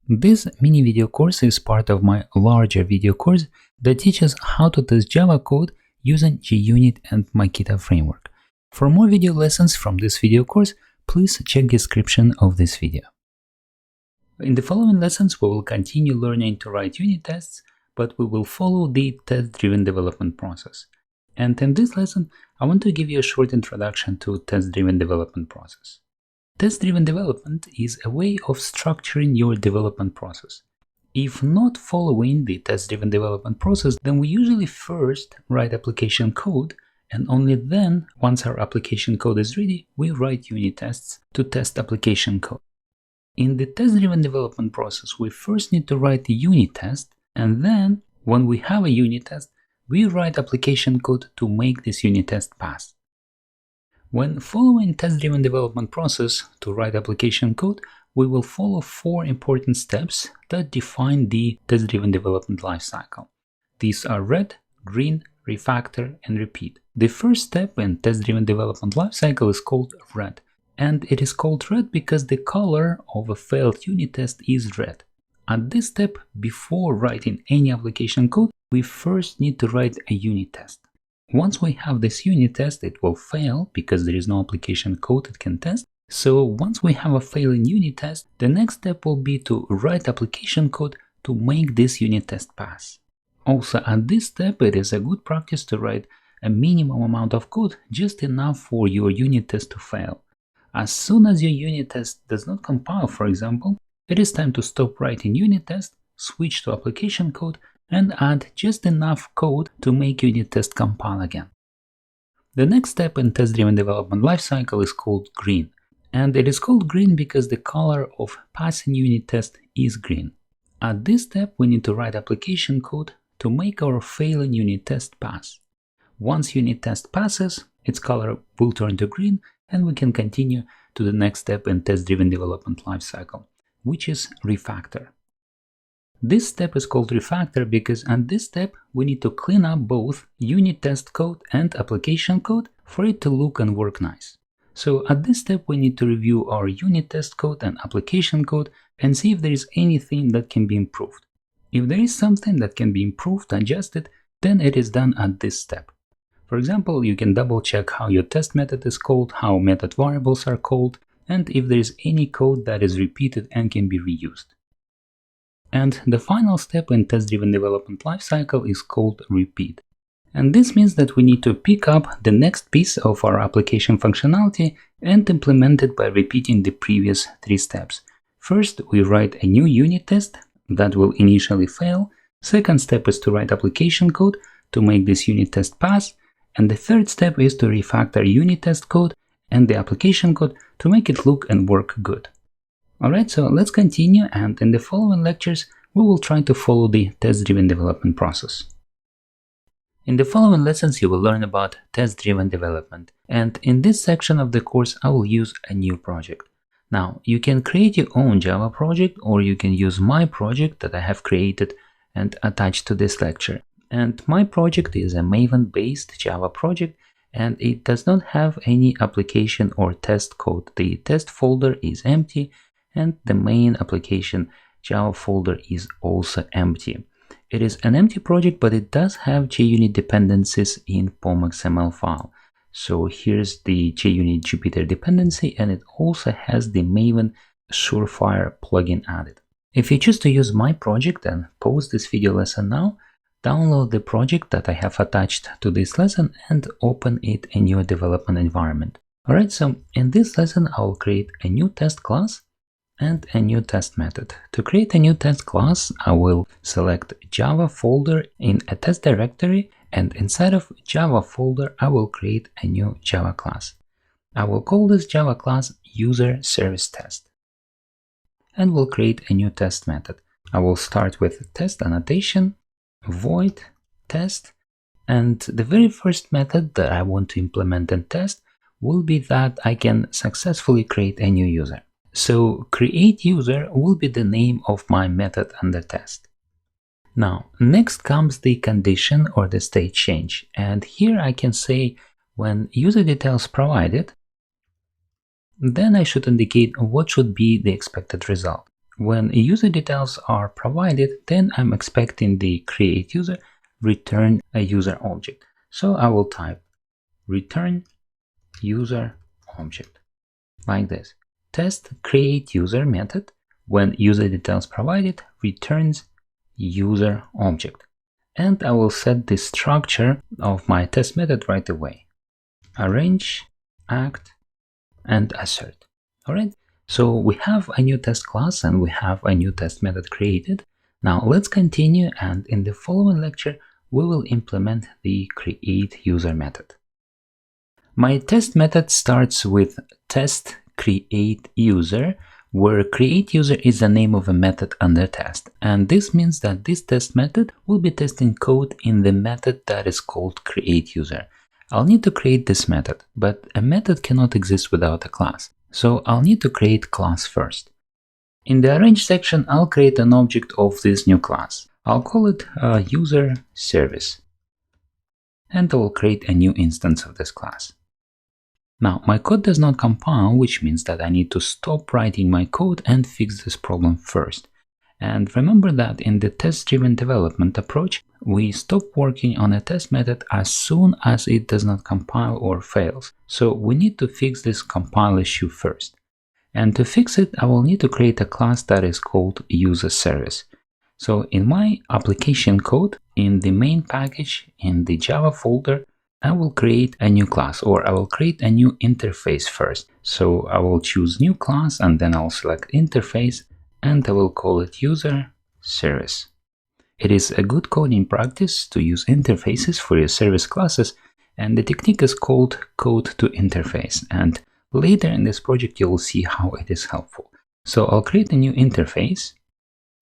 This mini video course is part of my larger video course that teaches how to test Java code using JUnit and Mockito framework. For more video lessons from this video course, please check description of this video. In the following lessons, we will continue learning to write unit tests, but we will follow the test-driven development process. And in this lesson, I want to give you a short introduction to test-driven development process. Test-driven development is a way of structuring your development process. If not following the test-driven development process, then we usually first write application code, and only then, once our application code is ready, we write unit tests to test application code. In the test-driven development process, we first need to write the unit test, and then, when we have a unit test, we write application code to make this unit test pass. When following test-driven development process to write application code, we will follow 4 important steps that define the test-driven development lifecycle. These are read, green, refactor, and repeat. The first step in test-driven development lifecycle is called read, and it is called read because the color of a failed unit test is red. At this step, before writing any application code, we first need to write a unit test. Once we have this unit test, it will fail because there is no application code it can test. So once we have a failing unit test, the next step will be to write application code to make this unit test pass. Also, at this step, it is a good practice to write a minimum amount of code, just enough for your unit test to fail. As soon as your unit test does not compile, for example, it is time to stop writing unit test, switch to application code, and add just enough code to make unit test compile again. The next step in test-driven development lifecycle is called green, and it is called green because the color of passing unit test is green. At this step, we need to write application code to make our failing unit test pass. Once unit test passes, its color will turn to green, and we can continue to the next step in test-driven development lifecycle, which is refactor. This step is called refactor because at this step we need to clean up both unit test code and application code for it to look and work nice. So at this step we need to review our unit test code and application code and see if there is anything that can be improved. If there is something that can be improved, adjusted, then it is done at this step. For example, you can double check how your test method is called, how method variables are called, and if there is any code that is repeated and can be reused. And the final step in test-driven development lifecycle is called repeat. And this means that we need to pick up the next piece of our application functionality and implement it by repeating the previous 3 steps. First, we write a new unit test that will initially fail. Second step is to write application code to make this unit test pass. And the third step is to refactor unit test code and the application code to make it look and work good. Alright, so let's continue, and in the following lectures we will try to follow the test-driven development process. In the following lessons you will learn about test-driven development, and in this section of the course I will use a new project. Now, you can create your own Java project, or you can use my project that I have created and attached to this lecture. And my project is a Maven-based Java project, and it does not have any application or test code. The test folder is empty, and the main application Java folder is also empty. It is an empty project, but it does have JUnit dependencies in POM.xml file. So here's the JUnit Jupyter dependency, and it also has the Maven Surefire plugin added. If you choose to use my project, then pause this video lesson now, download the project that I have attached to this lesson, and open it in your development environment. Alright, so in this lesson I will create a new test class and a new test method. To create a new test class, I will select Java folder in a test directory, and inside of Java folder I will create a new Java class. I will call this Java class UserService test, and will create a new test method. I will start with test annotation, void test, and the very first method that I want to implement and test will be that I can successfully create a new user. So create user will be the name of my method under test. Now, next comes the condition or the state change, and here I can say when user details provided, then I should indicate what should be the expected result. When user details are provided, then I'm expecting the create user return a user object. So I will type return user object like this. Test create user method, when user details provided, returns user object. And I will set the structure of my test method right away. Arrange, act, and assert. Alright, so we have a new test class and we have a new test method created. Now let's continue, and in the following lecture we will implement the create user method. My test method starts with test create user, where create user is the name of a method under test, and this means that this test method will be testing code in the method that is called create user. I'll need to create this method, but a method cannot exist without a class, so I'll need to create class first. In the arrange section, I'll create an object of this new class. I'll call it UserService, and I will create a new instance of this class. Now, my code does not compile, which means that I need to stop writing my code and fix this problem first. And remember that in the test-driven development approach, we stop working on a test method as soon as it does not compile or fails. So we need to fix this compile issue first. And to fix it, I will need to create a class that is called UserService. So in my application code, in the main package, in the Java folder, I will create a new class, or I will create a new interface first. So I will choose new class and then I'll select interface and I will call it UserService. It is a good coding practice to use interfaces for your service classes, and the technique is called code to interface, and later in this project you will see how it is helpful. So I'll create a new interface,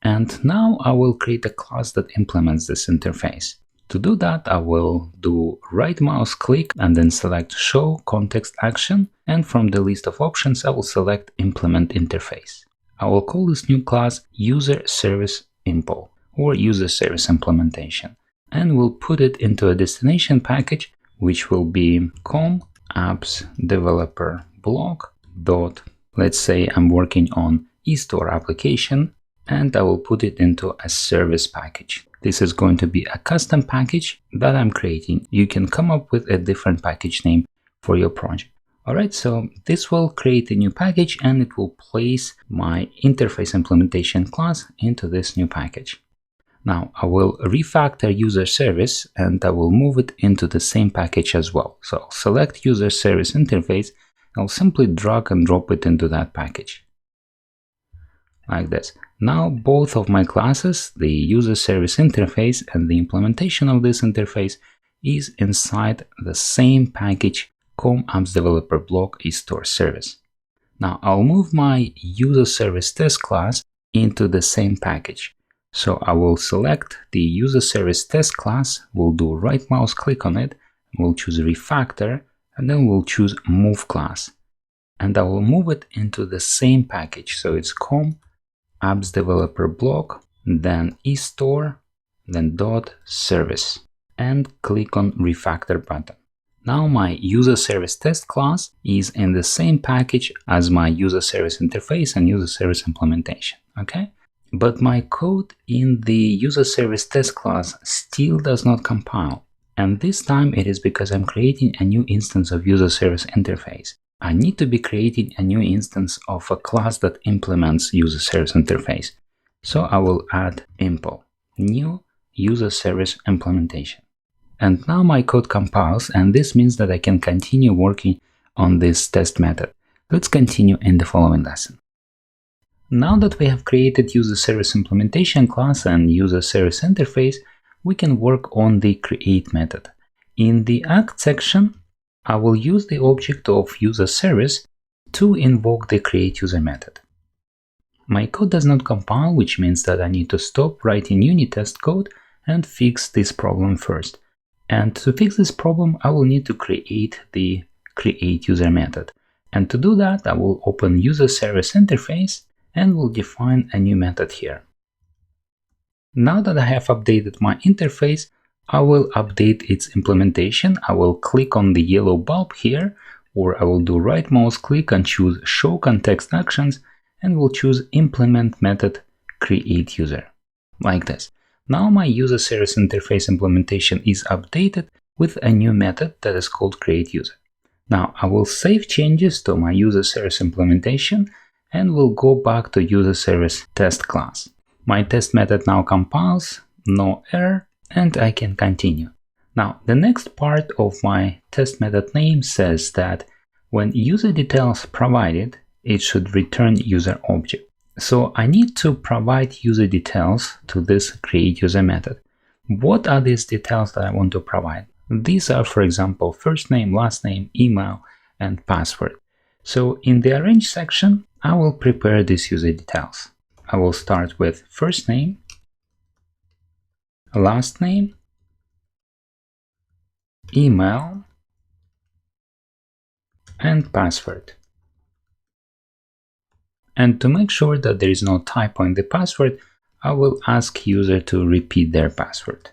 and now I will create a class that implements this interface. To do that, I will do right mouse click and then select show context action, and from the list of options I will select implement interface. I will call this new class UserService Impo, or UserService implementation, and we'll put it into a destination package, which will be com apps developer block dot, let's say I'm working on eStore application, and I will put it into a service package. This is going to be a custom package that I'm creating. You can come up with a different package name for your project. Alright, so this will create a new package and it will place my interface implementation class into this new package. Now I will refactor UserService and I will move it into the same package as well. So I'll select UserService interface, I'll simply drag and drop it into that package. Like this. Now both of my classes, the UserService interface and the implementation of this interface, is inside the same package com apps developer block eStore service. Now I'll move my UserService test class into the same package. So I will select the UserService test class, we'll do right mouse click on it, we'll choose refactor, and then we'll choose move class. And I will move it into the same package. So it's com apps developer block, then eStore, then .service, and click on refactor button. Now my UserService test class is in the same package as my UserService interface and UserService implementation, okay? But my code in the UserService test class still does not compile. And this time it is because I'm creating a new instance of UserService interface. I need to be creating a new instance of a class that implements UserService interface. So I will add impo, new UserService implementation. And now my code compiles, and this means that I can continue working on this test method. Let's continue in the following lesson. Now that we have created UserService implementation class and UserService interface, we can work on the create method. In the act section, I will use the object of UserService to invoke the create user method. My code does not compile, which means that I need to stop writing unit test code and fix this problem first. And to fix this problem, I will need to create the create user method. And to do that, I will open UserService interface and will define a new method here. Now that I have updated my interface, I will update its implementation. I will click on the yellow bulb here, or I will do right mouse click and choose show context actions, and we'll choose implement method create user, like this. Now my user service interface implementation is updated with a new method that is called create user. Now I will save changes to my user service implementation and will go back to user service test class. My test method now compiles, no error, and I can continue. Now the next part of my test method name says that when user details provided, it should return user object. So I need to provide user details to this create user method. What are these details that I want to provide? These are, for example, first name, last name, email, and password. So in the arrange section, I will prepare these user details. I will start with first name, last name, email, and password. And to make sure that there is no typo in the password, I will ask user to repeat their password.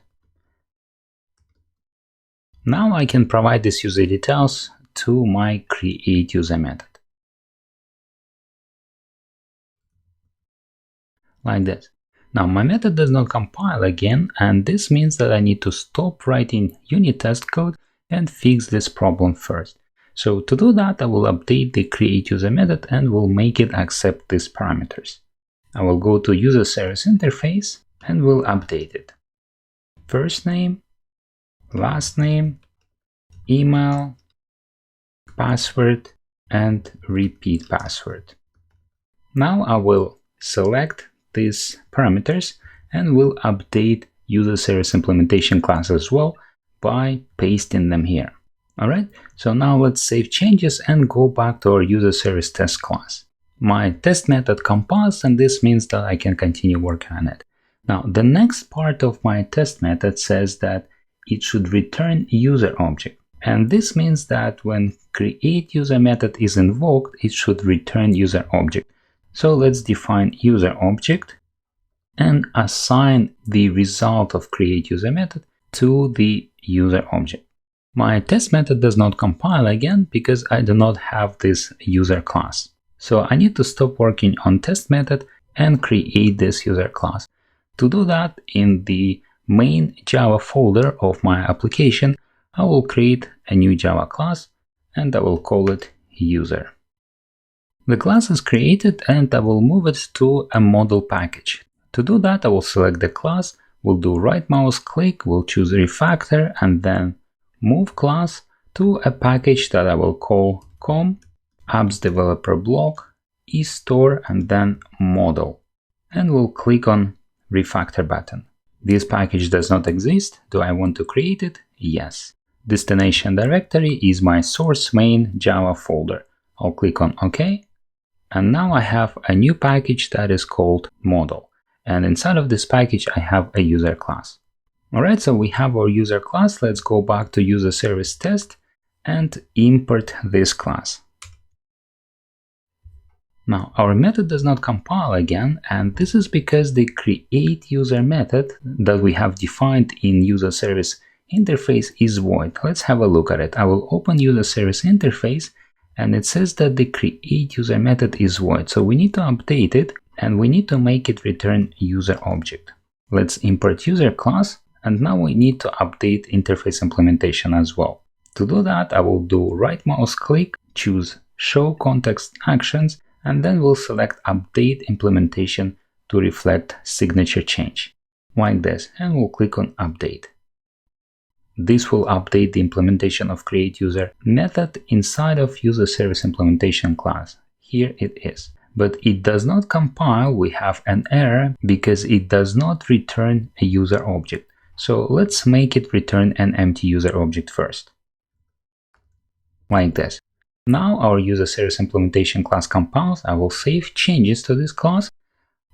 Now I can provide these user details to my create user method. Like this. Now my method does not compile again, and this means that I need to stop writing unit test code and fix this problem first. So to do that, I will update the create user method and will make it accept these parameters. I will go to user service interface and will update it. First name, last name, email, password, and repeat password. Now I will select these parameters and will update user service implementation class as well by pasting them here. Alright, so now let's save changes and go back to our user service test class. My test method compiles, and this means that I can continue working on it. Now the next part of my test method says that it should return user object, and this means that when create user method is invoked, it should return user object. So let's define user object and assign the result of create user method to the user object. My test method does not compile again because I do not have this user class. So I need to stop working on test method and create this user class. To do that, in the main Java folder of my application, I will create a new Java class and I will call it user. The class is created and I will move it to a model package. To do that, I will select the class, will do right mouse click, will choose refactor and then move class to a package that I will call com apps developer block eStore and then model, and we'll click on refactor button. This package does not exist. Do I want to create it? Yes. Destination directory is my source main Java folder. I'll click on OK, and now I have a new package that is called model, and inside of this package I have a user class. Alright, so we have our user class. Let's go back to user service test and import this class. Now our method does not compile again, and this is because the create user method that we have defined in user service interface is void. Let's have a look at it. I will open user service interface and it says that the create user method is void. So we need to update it and we need to make it return user object. Let's import user class. And now we need to update interface implementation as well. To do that, I will do right mouse click, choose show context actions, and then we'll select update implementation to reflect signature change, like this, and we'll click on update. This will update the implementation of create user method inside of user service implementation class. Here it is. But it does not compile. We have an error because it does not return a user object. So let's make it return an empty user object first, like this. Now our user service implementation class compiles. I will save changes to this class.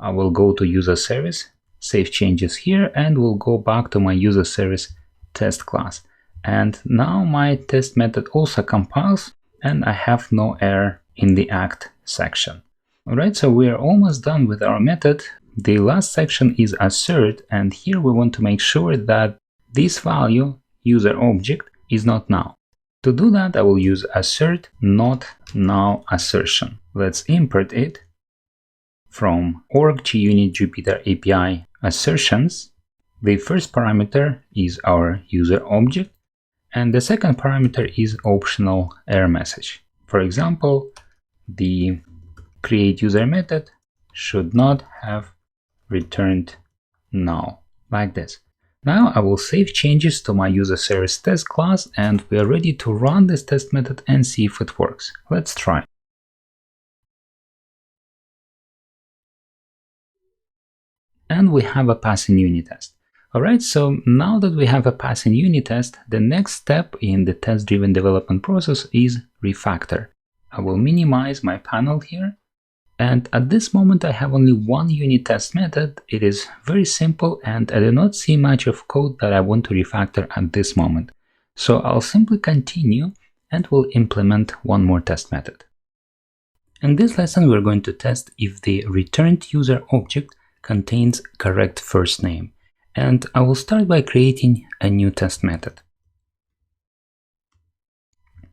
I will go to user service, save changes here, and we'll go back to my user service test class. And now my test method also compiles and I have no error in the act section. Alright, so we are almost done with our method. The last section is assert, and here we want to make sure that this value, user object, is not null. To do that, I will use assert not null assertion. Let's import it. from org JUnit Jupyter API assertions, the first parameter is our user object, and the second parameter is optional error message. For example, the create user method should not have returned null, like this. Now I will save changes to my UserService test class, and we are ready to run this test method and see if it works. Let's try. And we have a passing unit test. Alright, so now that we have a passing unit test, the next step in the test-driven development process is refactor. I will minimize my panel here, and at this moment I have only one unit test method. It is very simple, and I do not see much of code that I want to refactor at this moment. So I'll simply continue and will implement one more test method. In this lesson we're going to test if the returned user object contains correct first name, and I will start by creating a new test method.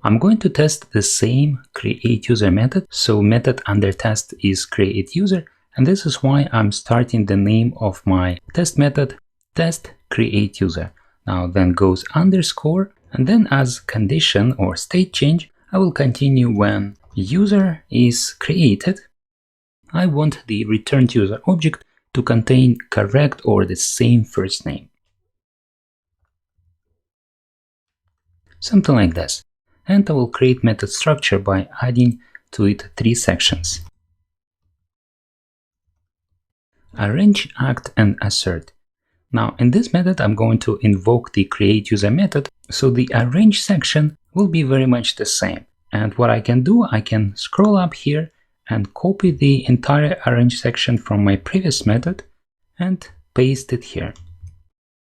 I'm going to test the same create user method, so method under test is create user, and this is why I'm starting the name of my test method test create user. Now then goes underscore, and then as condition or state change I will continue when user is created. I want the returned user object to contain correct or the same first name. Something like this. And I will create method structure by adding to it 3 sections: arrange, act, and assert. Now in this method I'm going to invoke the create user method, so the arrange section will be very much the same. And what I can do, I can scroll up here and copy the entire arrange section from my previous method and paste it here.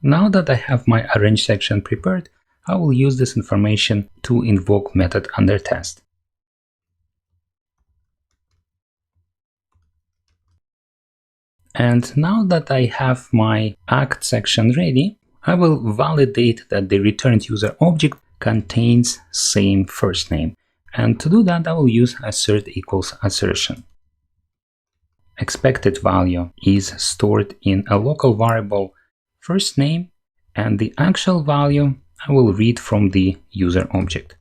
Now that I have my arrange section prepared, I will use this information to invoke method under test. And now that I have my act section ready, I will validate that the returned user object contains same first name. And to do that, I will use assert equals assertion. Expected value is stored in a local variable first name, and the actual value I will read from the user object.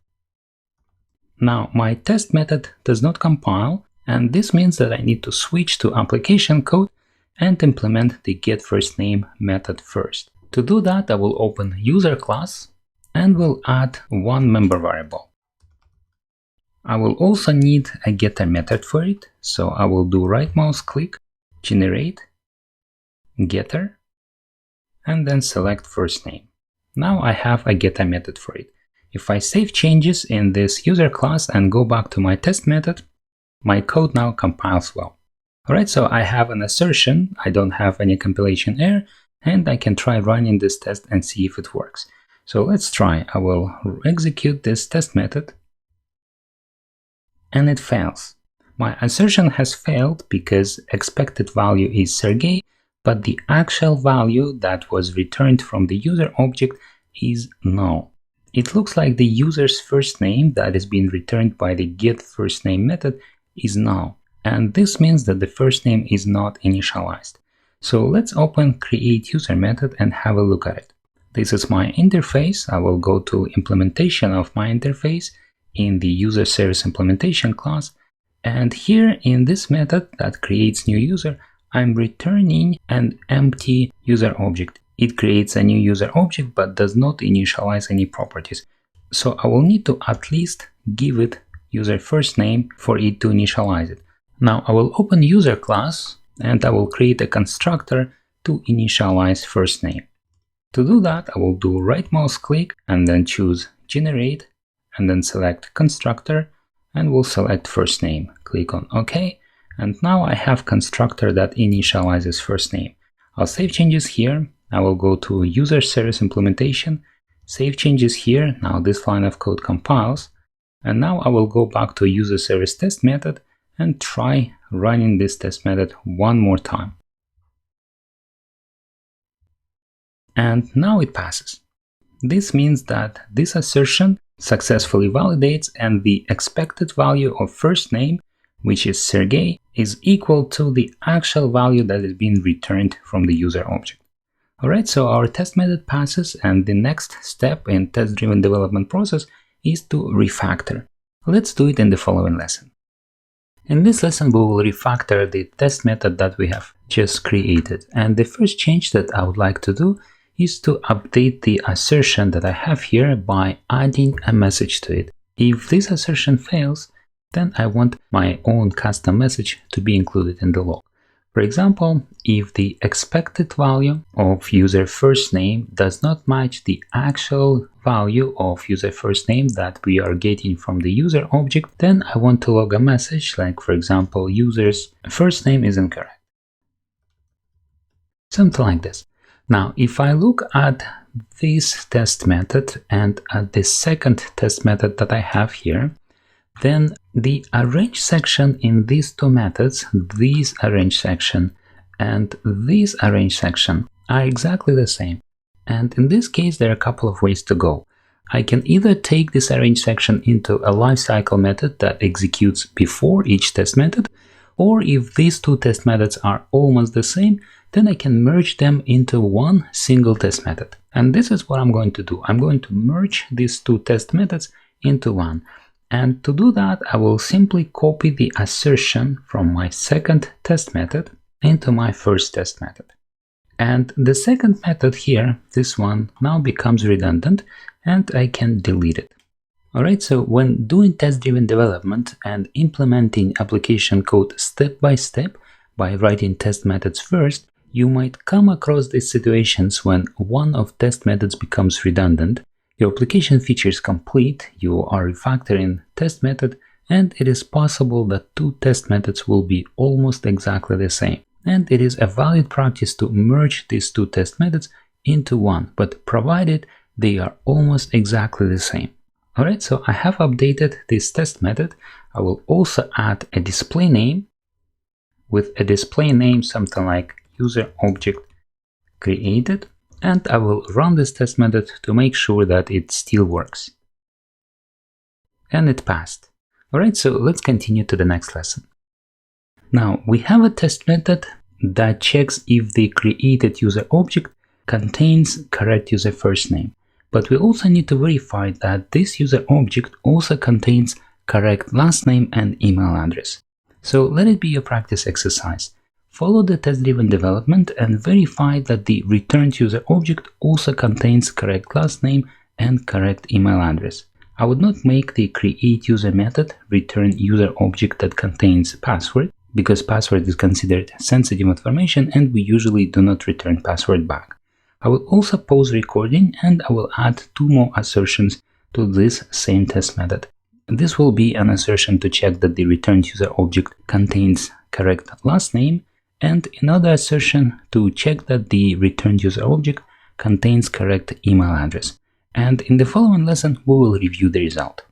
Now my test method does not compile, and this means that I need to switch to application code and implement the getFirstName method first. To do that, I will open user class and will add one member variable. I will also need a getter method for it, so I will do right mouse click, generate, getter, and then select first name. Now I have a getter method for it. If I save changes in this user class and go back to my test method, my code now compiles well. Alright, so I have an assertion, I don't have any compilation error, and I can try running this test and see if it works. So let's try. I will execute this test method, and it fails. My assertion has failed because expected value is Sergey, but the actual value that was returned from the user object is null. It looks like the user's first name that is being returned by the getFirstName method is null, and this means that the first name is not initialized. So let's open create user method and have a look at it. This is my interface. I will go to implementation of my interface in the UserService implementation class, and here in this method that creates new user, I'm returning an empty user object. It creates a new user object but does not initialize any properties. So I will need to at least give it user first name for it to initialize it. Now I will open user class and I will create a constructor to initialize first name. To do that, I will do right mouse click and then choose generate and then select constructor and we'll select first name. Click on OK. And now I have constructor that initializes first name. I'll save changes here. I will go to UserService implementation, save changes here. Now this line of code compiles. And now I will go back to UserService test method and try running this test method one more time. And now it passes. This means that this assertion successfully validates and the expected value of first name which is Sergey, is equal to the actual value that is being returned from the user object. Alright, so our test method passes, and the next step in test-driven development process is to refactor. Let's do it in the following lesson. In this lesson, we will refactor the test method that we have just created. And the first change that I would like to do is to update the assertion that I have here by adding a message to it. If this assertion fails, then I want my own custom message to be included in the log. For example, if the expected value of user first name does not match the actual value of user first name that we are getting from the user object, then I want to log a message like, for example, user's first name is incorrect. Something like this. Now, if I look at this test method and at the second test method that I have here, then the arrange section in these two methods, this arrange section and this arrange section, are exactly the same. And in this case, there are a couple of ways to go. I can either take this arrange section into a lifecycle method that executes before each test method, or if these two test methods are almost the same, then I can merge them into one single test method. And this is what I'm going to do. I'm going to merge these two test methods into one. And to do that, I will simply copy the assertion from my second test method into my first test method. And the second method here, this one, now becomes redundant and I can delete it. Alright, so when doing test-driven development and implementing application code step by step by writing test methods first, you might come across these situations when one of test methods becomes redundant. Your application feature is complete, you are refactoring test method, and it is possible that two test methods will be almost exactly the same. And it is a valid practice to merge these two test methods into one, but provided they are almost exactly the same. Alright, so I have updated this test method. I will also add a display name. With a display name, something like user object created. And I will run this test method to make sure that it still works. And it passed. Alright, so let's continue to the next lesson. Now, we have a test method that checks if the created user object contains correct user first name. But we also need to verify that this user object also contains correct last name and email address. So let it be your practice exercise. Follow the test-driven development and verify that the returned user object also contains correct last name and correct email address. I would not make the create user method return user object that contains password, because password is considered sensitive information and we usually do not return password back. I will also pause recording and I will add two more assertions to this same test method. This will be an assertion to check that the returned user object contains correct last name, and another assertion to check that the returned user object contains correct email address. And in the following lesson, we will review the result.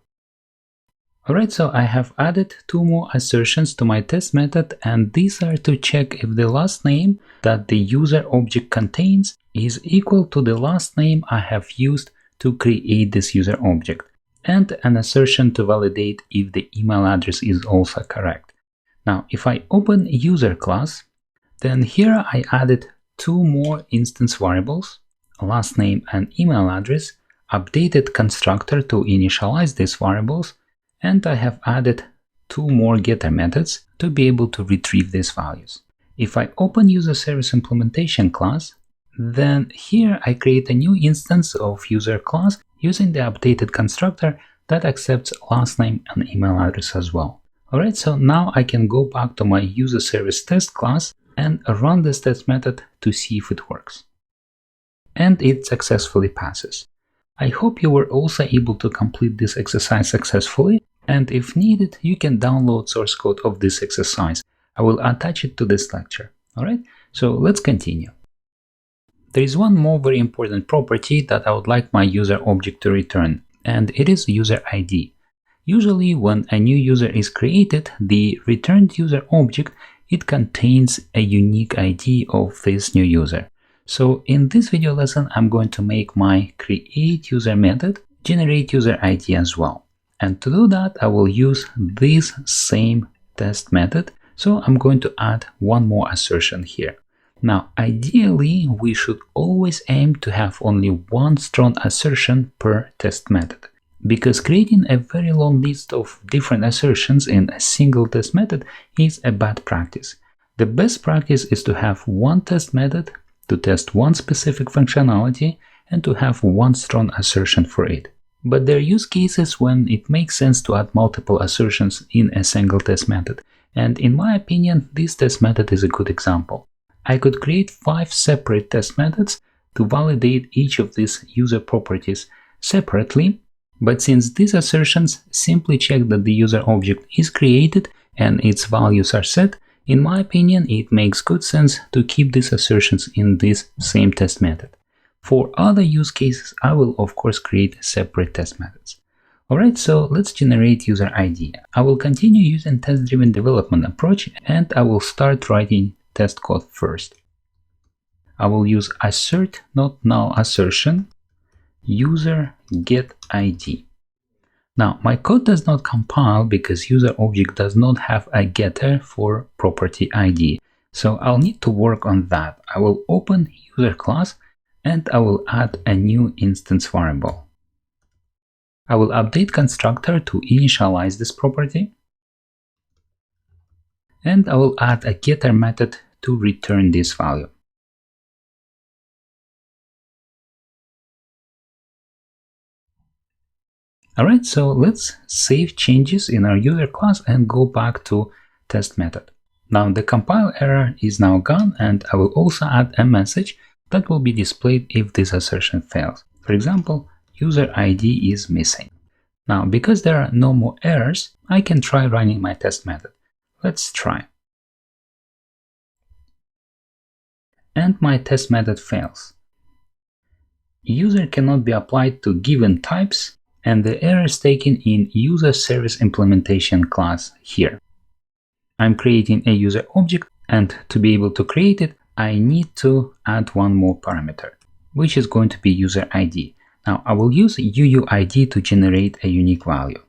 Alright, so I have added two more assertions to my test method, and these are to check if the last name that the user object contains is equal to the last name I have used to create this user object, and an assertion to validate if the email address is also correct. Now, if I open user class, then here I added two more instance variables, last name and email address, updated constructor to initialize these variables, and I have added two more getter methods to be able to retrieve these values. If I open UserService implementation class, then here I create a new instance of user class using the updated constructor that accepts last name and email address as well. Alright, so now I can go back to my UserService test class and run this test method to see if it works. And it successfully passes. I hope you were also able to complete this exercise successfully, and if needed, you can download source code of this exercise. I will attach it to this lecture. Alright, so let's continue. There is one more very important property that I would like my user object to return, and it is user ID. Usually when a new user is created, the returned user object, it contains a unique ID of this new user. So in this video lesson, I'm going to make my create user method generate user ID as well. And to do that, I will use this same test method, so I'm going to add one more assertion here. Now, ideally, we should always aim to have only one strong assertion per test method, because creating a very long list of different assertions in a single test method is a bad practice. The best practice is to have one test method to test one specific functionality and to have one strong assertion for it. But there are use cases when it makes sense to add multiple assertions in a single test method, and in my opinion, this test method is a good example. I could create 5 separate test methods to validate each of these user properties separately, but since these assertions simply check that the user object is created and its values are set, in my opinion, it makes good sense to keep these assertions in this same test method. For other use cases, I will of course create separate test methods. Alright, so let's generate user ID. I will continue using test-driven development approach and I will start writing test code first. I will use assert not null assertion user get ID. Now my code does not compile because user object does not have a getter for property ID, so I'll need to work on that. I will open user class and I will add a new instance variable. I will update constructor to initialize this property, and I will add a getter method to return this value. Alright, so let's save changes in our user class and go back to test method. Now the compile error is now gone, and I will also add a message that will be displayed if this assertion fails. For example, user ID is missing. Now, because there are no more errors, I can try running my test method. Let's try. And my test method fails. User cannot be applied to given types, and the error is taken in UserService implementation class here. I'm creating a user object, and to be able to create it, I need to add one more parameter, which is going to be user ID. Now I will use UUID to generate a unique value,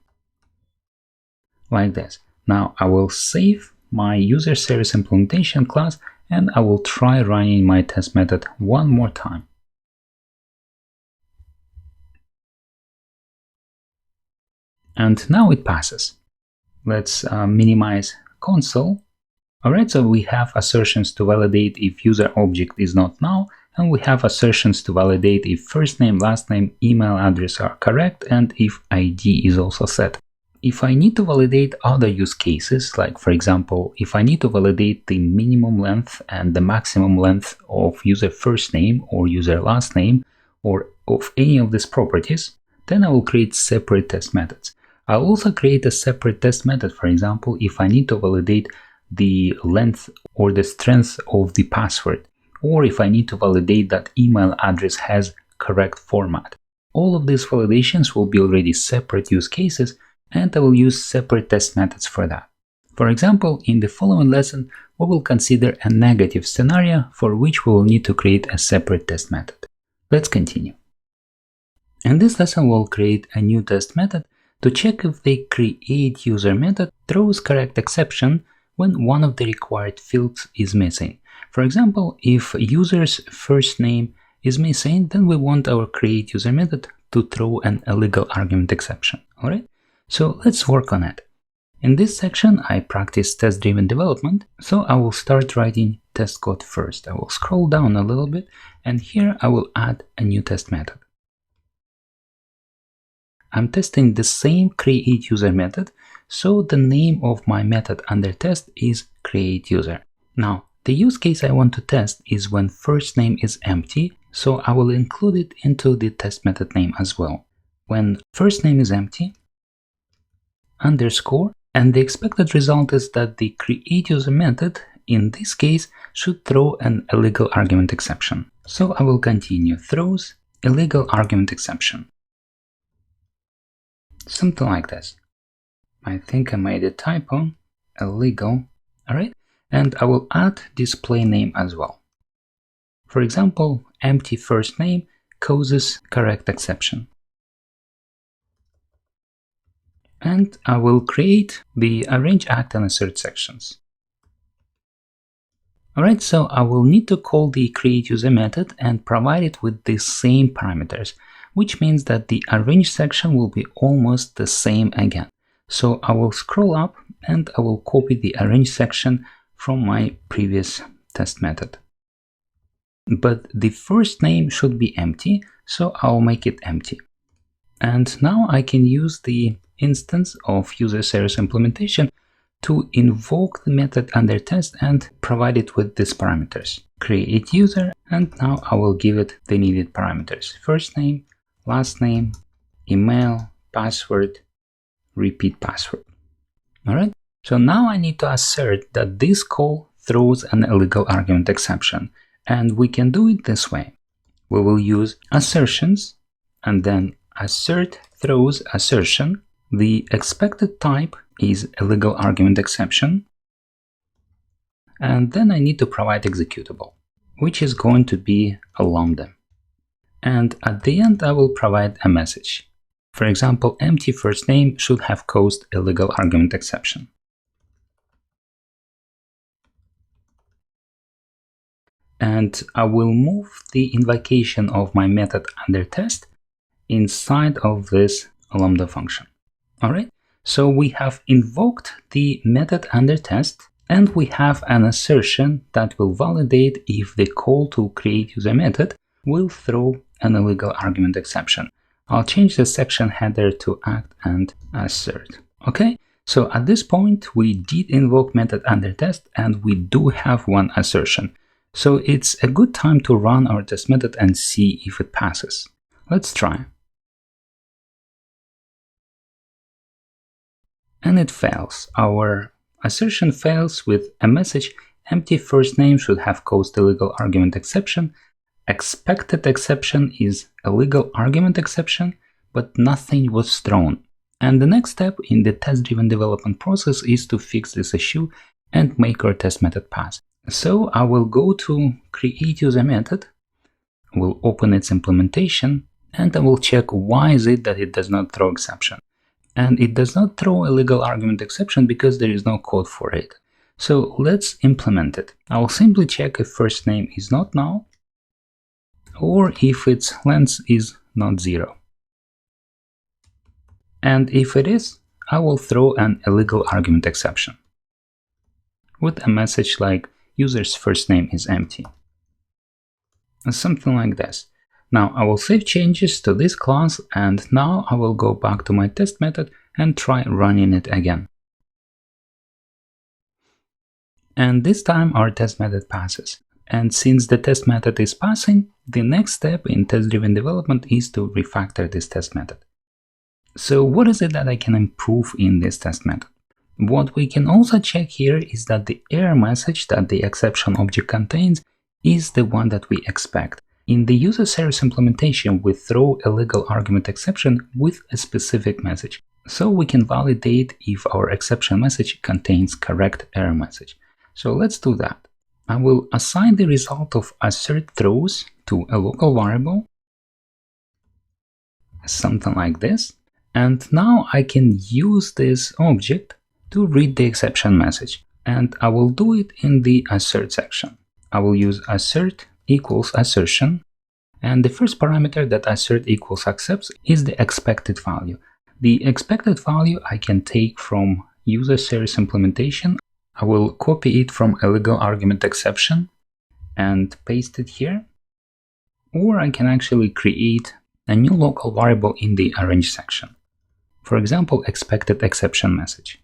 like this. Now I will save my UserService implementation class and I will try running my test method one more time. And now it passes. Let's minimize console. Alright, so we have assertions to validate if user object is not null, and we have assertions to validate if first name, last name, email address are correct, and if ID is also set. If I need to validate other use cases, like for example, if I need to validate the minimum length and the maximum length of user first name or user last name, or of any of these properties, then I will create separate test methods. I'll also create a separate test method, for example, if I need to validate the length or the strength of the password, or if I need to validate that email address has correct format. All of these validations will be already separate use cases, and I will use separate test methods for that. For example, in the following lesson, we will consider a negative scenario for which we will need to create a separate test method. Let's continue. In this lesson, we'll create a new test method to check if the createUser method throws correct exception when one of the required fields is missing. For example, if user's first name is missing, then we want our createUser method to throw an illegal argument exception. Alright? So let's work on it. In this section, I practice test-driven development, so I will start writing test code first. I will scroll down a little bit, and here I will add a new test method. I'm testing the same createUser method, so the name of my method under test is createUser. Now, the use case I want to test is when first name is empty, so I will include it into the test method name as well. When first name is empty, underscore, and the expected result is that the createUser method, in this case, should throw an illegal argument exception. So I will continue, throws illegal argument exception. Something like this. I think I made a typo, illegal, alright? And I will add display name as well. For example, empty first name causes correct exception. And I will create the arrange, act, and assert sections. Alright, so I will need to call the createUser method and provide it with the same parameters, which means that the arrange section will be almost the same again. So I will scroll up and I will copy the arrange section from my previous test method. But the first name should be empty, so I'll make it empty. And now I can use the instance of UserService implementation to invoke the method under test and provide it with these parameters. Create user, and now I will give it the needed parameters. First name, last name, email, password, repeat password. Alright, so now I need to assert that this call throws an illegal argument exception, and we can do it this way. We will use assertions and then assert throws assertion. The expected type is illegal argument exception, and then I need to provide executable, which is going to be a lambda. And at the end I will provide a message. For example, empty first name should have caused illegal argument exception. And I will move the invocation of my method under test inside of this lambda function. Alright, so we have invoked the method under test, and we have an assertion that will validate if the call to create user method will throw an illegal argument exception. I'll change the section header to act and assert. Okay, so at this point we did invoke method under test and we do have one assertion. So it's a good time to run our test method and see if it passes. Let's try. And it fails. Our assertion fails with a message: empty first name should have caused illegal argument exception. Expected exception is illegal argument exception, but nothing was thrown. And the next step in the test-driven development process is to fix this issue and make our test method pass. So I will go to create user method, will open its implementation, and I will check why is it that it does not throw exception. And it does not throw a legal argument exception because there is no code for it. So let's implement it. I will simply check if first name is not null or if its length is not 0. And if it is, I will throw an illegal argument exception with a message like user's first name is empty. And something like this. Now I will save changes to this class, and now I will go back to my test method and try running it again. And this time our test method passes. And since the test method is passing, the next step in test-driven development is to refactor this test method. So what is it that I can improve in this test method? What we can also check here is that the error message that the exception object contains is the one that we expect. In the UserService implementation, we throw a legal argument exception with a specific message, so we can validate if our exception message contains correct error message. So let's do that. I will assign the result of assert throws to a local variable, something like this, and now I can use this object to read the exception message, and I will do it in the assert section. I will use assert equals assertion, and the first parameter that assert equals accepts is the expected value. The expected value I can take from UserService implementation. I will copy it from a legal argument exception and paste it here, or I can actually create a new local variable in the arrange section. For example, expected exception message,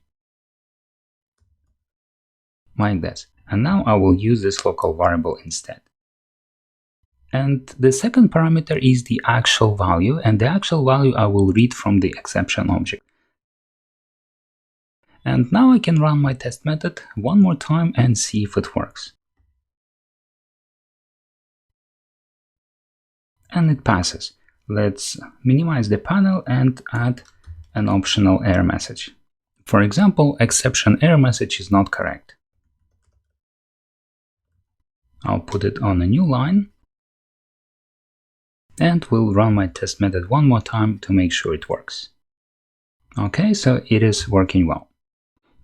like this. And now I will use this local variable instead. And the second parameter is the actual value, and the actual value I will read from the exception object. And now I can run my test method one more time and see if it works. And it passes. Let's minimize the panel and add an optional error message. For example, exception error message is not correct. I'll put it on a new line, and we'll run my test method one more time to make sure it works. Okay, so it is working well.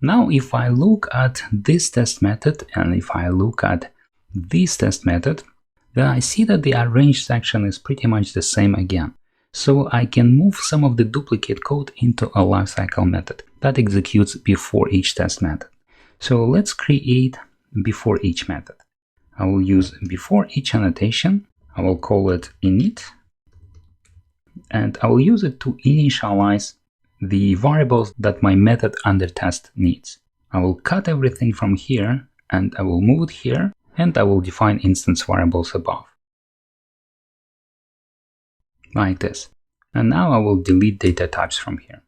Now if I look at this test method and if I look at this test method, then I see that the arrange section is pretty much the same again. So I can move some of the duplicate code into a lifecycle method that executes before each test method. So let's create before each method. I will use before each annotation. I will call it init, and I will use it to initialize the variables that my method under test needs. I will cut everything from here and I will move it here, and I will define instance variables above. Like this. And now I will delete data types from here.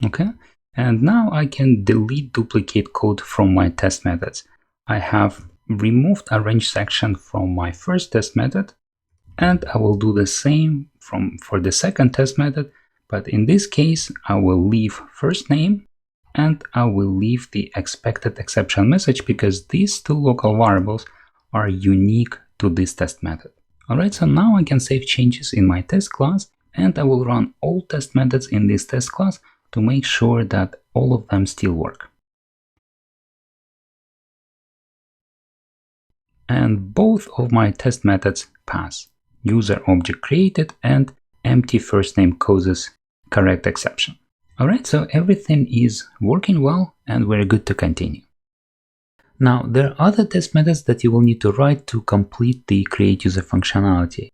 Okay. And now I can delete duplicate code from my test methods. I have removed arrange section from my first test method, and I will do the same for the second test method, but in this case I will leave first name and I will leave the expected exception message because these two local variables are unique to this test method. Alright, so now I can save changes in my test class, and I will run all test methods in this test class to make sure that all of them still work. And both of my test methods pass. User object created and empty first name causes correct exception. Alright, so everything is working well and we're good to continue. Now, there are other test methods that you will need to write to complete the create user functionality.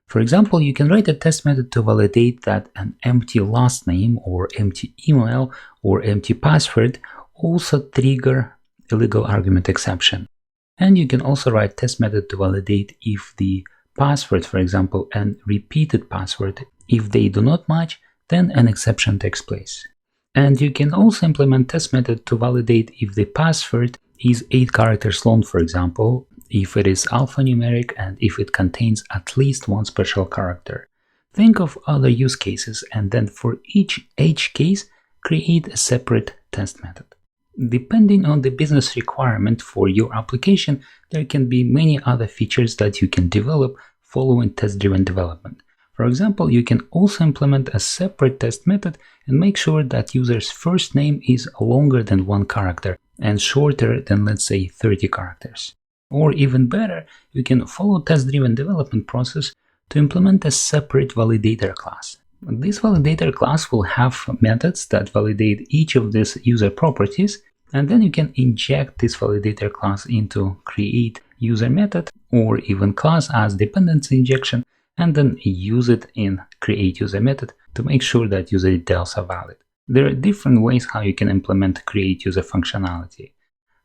For example, you can write a test method to validate that an empty last name or empty email or empty password also trigger illegal argument exception. And you can also write test method to validate if the password, for example, and repeated password, if they do not match, then an exception takes place. And you can also implement test method to validate if the password is 8 characters long, for example, if it is alphanumeric and if it contains at least one special character. Think of other use cases and then for each edge case, create a separate test method. Depending on the business requirement for your application, there can be many other features that you can develop following test-driven development. For example, you can also implement a separate test method and make sure that user's first name is longer than 1 character and shorter than, let's say, 30 characters. Or even better, you can follow test-driven development process to implement a separate validator class. This validator class will have methods that validate each of these user properties, and then you can inject this validator class into create user method or even class as dependency injection, and then use it in create user method to make sure that user details are valid. There are different ways how you can implement create user functionality.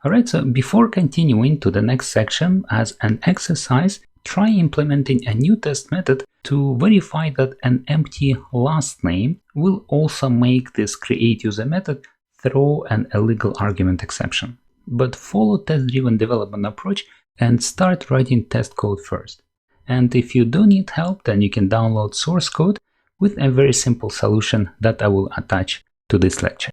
Alright, so before continuing to the next section, as an exercise, try implementing a new test method to verify that an empty last name will also make this create user method throw an illegal argument exception. But follow test-driven development approach and start writing test code first. And if you do need help, then you can download source code with a very simple solution that I will attach to this lecture.